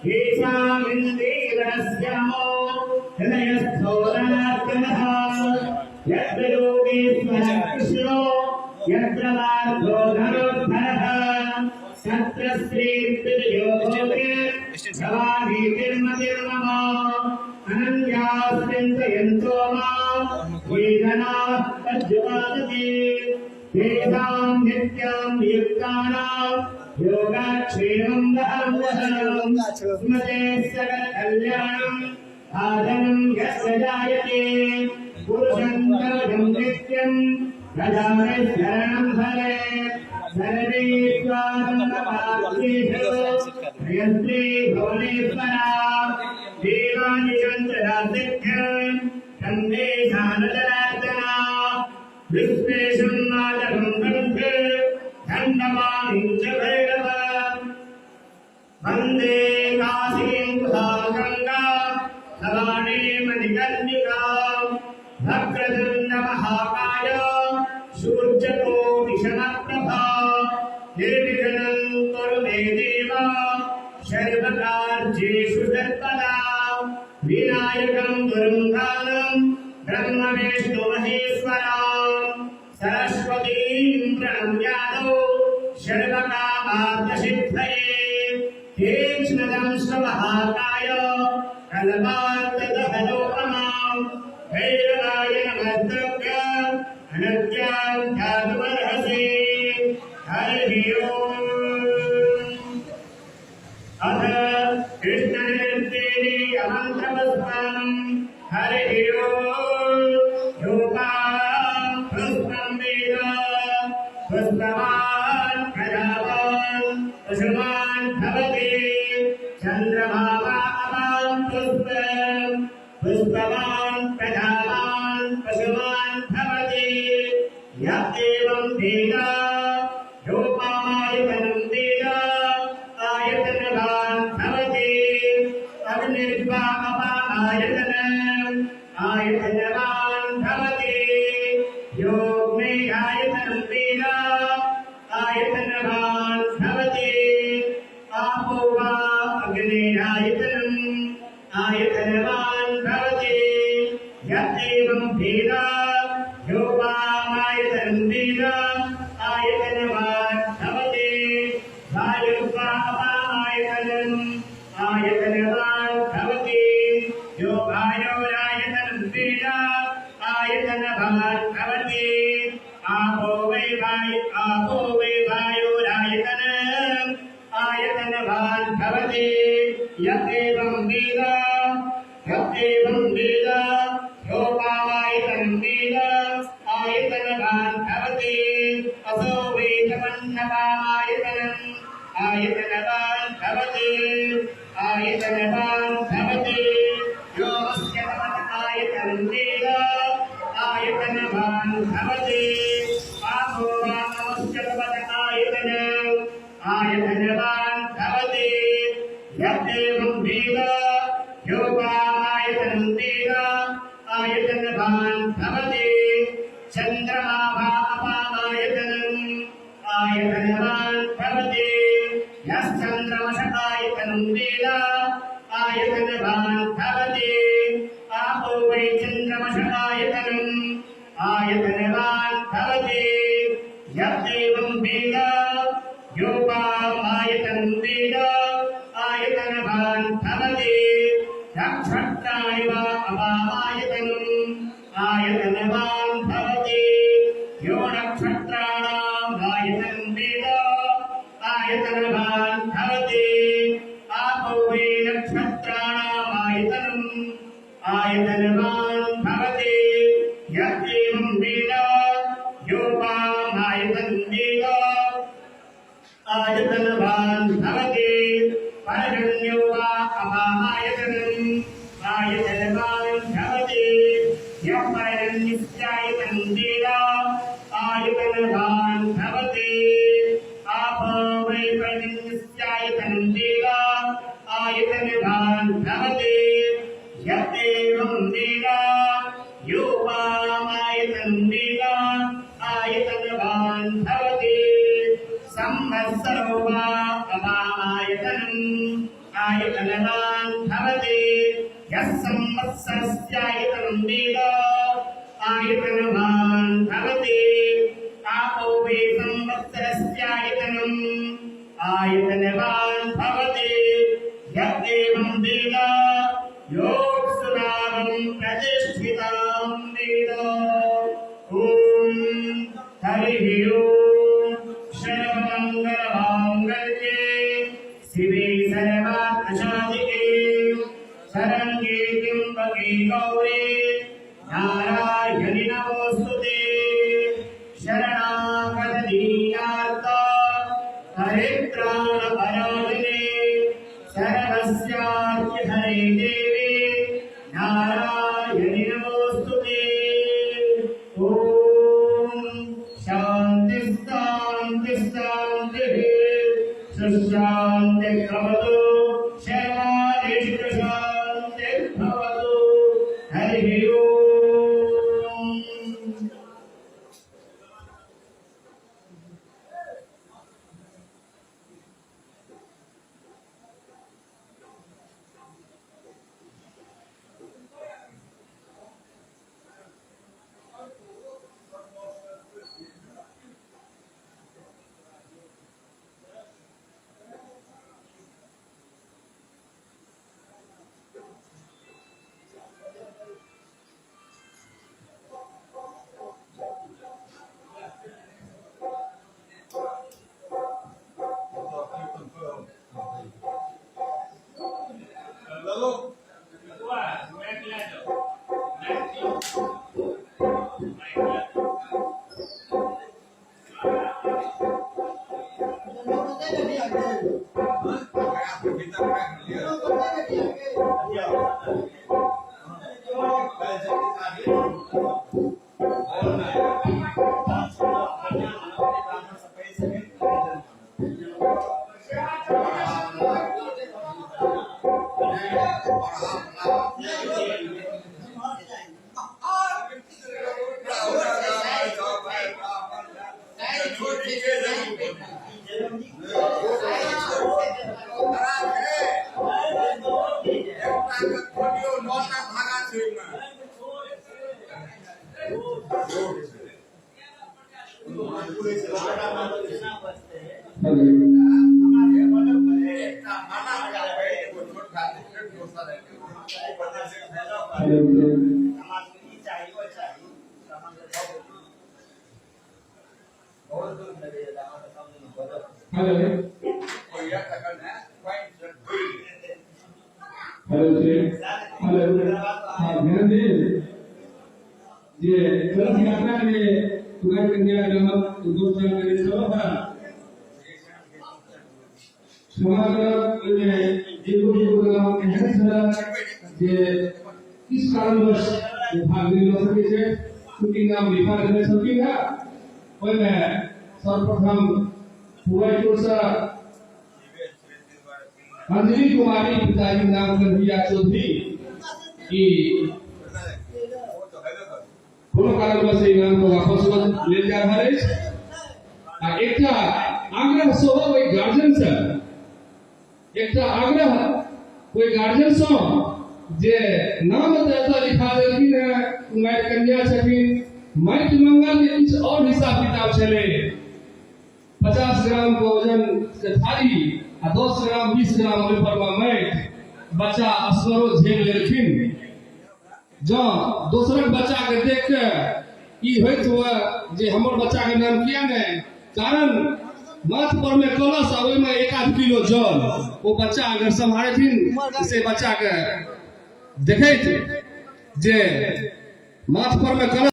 येषामिन्द्रियगणस्यामो हृदयस्थोरार्कनः यत्र योगेश्वरः कृष्णो यत्र वार्धो धनुर्धरः तत्र श्रीर्विजयोगे भवानीतिर्मतिर्मम अनन्यास्चिन्तयन्तो मां वेदनाः पद्यपादते तेषां नित्यां नियुक्तानां योगाक्षेमं वहं स्मते सकलकल्याणम् आदनं यस्य जायते पुरुषं सर्वं नित्यं ददामि हरे सर्वे स्वानन्दपात्रेषु यन्त्रे भुवनेश्वरा देवानि चन्द्रादित्यं सन्देशानजनार्दना विश्वेशं मातरं वन्दे धन्यवादं च भैरव वन्दे काशीं गङ्गा भवानी मणिकर्णिका भद्रदुण्डमहाकाय सूर्यकोटिशनप्रभा निर्विघ्नं कुरु मे देव सर्वकार्येषु सर्वदा विनायकं गुरुं दानं ब्रह्म विष्णु महेश्वरां सरस्वतीं प्रणम्यादौ सर्वकामार्थसिद्धये तीक्ष्णदं स्वमहाकाय कल्पान्तदहदोपमां भैरवाय नमस्तभ्य अनद्यां ध्यातुमर्हसि हरिः ओम् अथ कृष्णनिर्देवी अमन्त्रपुष्पम् हरिः ओम् योगां पुष्पं वेद पुष्पवान् प्रजावान् पशुमान् भवति चन्द्रमावां पुष्पं पुष्पवान् प्रजावान् पशुमान् भवति य एवं वेद योपामायतनं वेद आयतनवान् भवति अग्निर्वा अपामायतनम् आयतनवान् भवति योग्मे आयतनं वेद आयतनवान् भवति आपो वा अग्निरायतनम् आयतनवान् भवति य एवं वेद योपामायतनं वेद आयतनवान् भवति वायुर्वा अपामायतनम् आयतनवान् भवति यो वायोरायतनं वेद आयतनवान् भवति आपो वै वायुरायतनम् आयतनवान् भवति य एवं वेद योपामायतनं वेद आयतनवान् भवति असो वेदमन्नपामायतनम् आयतनवान् भवति यो अस्य आयतनं वेद आयतनवान् भवति आपो वा नमस्य आयतनवान् भवति य एवं वेद योपामायतनं वेद आयतनवान् भवति चन्द्रमा वा अपामायतनम् आयतनवान् भवति यश्चन्द्रमस आयतनं वेद आयतनवान् भवति आपो वै चन्द्रमस आयतनम् आयतनवान् भवति य एवं वेद योपामायतनं वेद आयतनवान् भवति नक्षत्राणि वा अपामायतनम् आयतनवान् भवति यो नक्षत्राणाम् आयतनं वेद आयतनवान् भवति आपो वै नक्षत्राणाम् आयतनम् आयतनवान् भवति य एवं वेद योपामायतनं वेद आयतनवान् भवति पर्जन्यो वा अपामायतनम् आयतनवान् भवति यः पर्जन्यस्यायतनं वेद आयतनवान् भवति आपो वै पर्जन्यस्यायतनं वेद आयतनवान् भवति य एवं वेद योपामायतनं वेद आयतनवान् भवति संवत्सरो वा अपामायतनम् आयतनवान् भवति यः संवत्सरस्यायतनं वेद आयतनवान् भवति आपो वै संवत्सरस्यायतनम् आयतनवान् भवति यः एवं वेद योऽसुरावं प्रतिष्ठितां वेद ॐ हरिः ॐ सर्वमङ्गलमाङ्गल्ये शिवे सर्वार्थसाधिके शरण्ये त्र्यम्बके गौरी नारायणि नमोऽस्तुते शरणागतदीनार्थ परित्राणपरायणे शरणस्यार्थ हरे देवी नारायणि नमोऽस्तुते ॐ शान्ति शान्ति शान्तिः सुशान्ति भवतु शर्वादिष्ट शान्ति भवतु हरिः ॐ किस कारणवश भाग नहीं ले सके छे छुट्टी नाम लिखा नहीं सकी है ओय में सर्वप्रथम हुआईपुर से अंजलि कुमारी पिताजी नाम कन्हैया चौधरी की कोनो कारणवश ई नाम को वापस ले जा रहा है आ एकटा आग्रह सोहो कोई गार्जियन से एकटा आग्रह कोई गार्जियन सो जे नाम एतऽ लिखा देलखिन है कुमारि कन्या छथिन माटि मंगल के किछु और हिसाब किताब छलै 50 ग्राम के वजन के थारी आ 10 ग्राम 20 ग्राम ओहि पर माटि बच्चा असगरो झेल लेलखिन जँ दोसरक बच्चा के देख के ई होइत हुए जे हमर बच्चा के नाम किया नहीं कारण माथ पर में कलश आ ओहिमे 1-8 किलो जल वो बच्चा अगर संभालथिन से बच्चा के देखैत जे माथ पर में कलश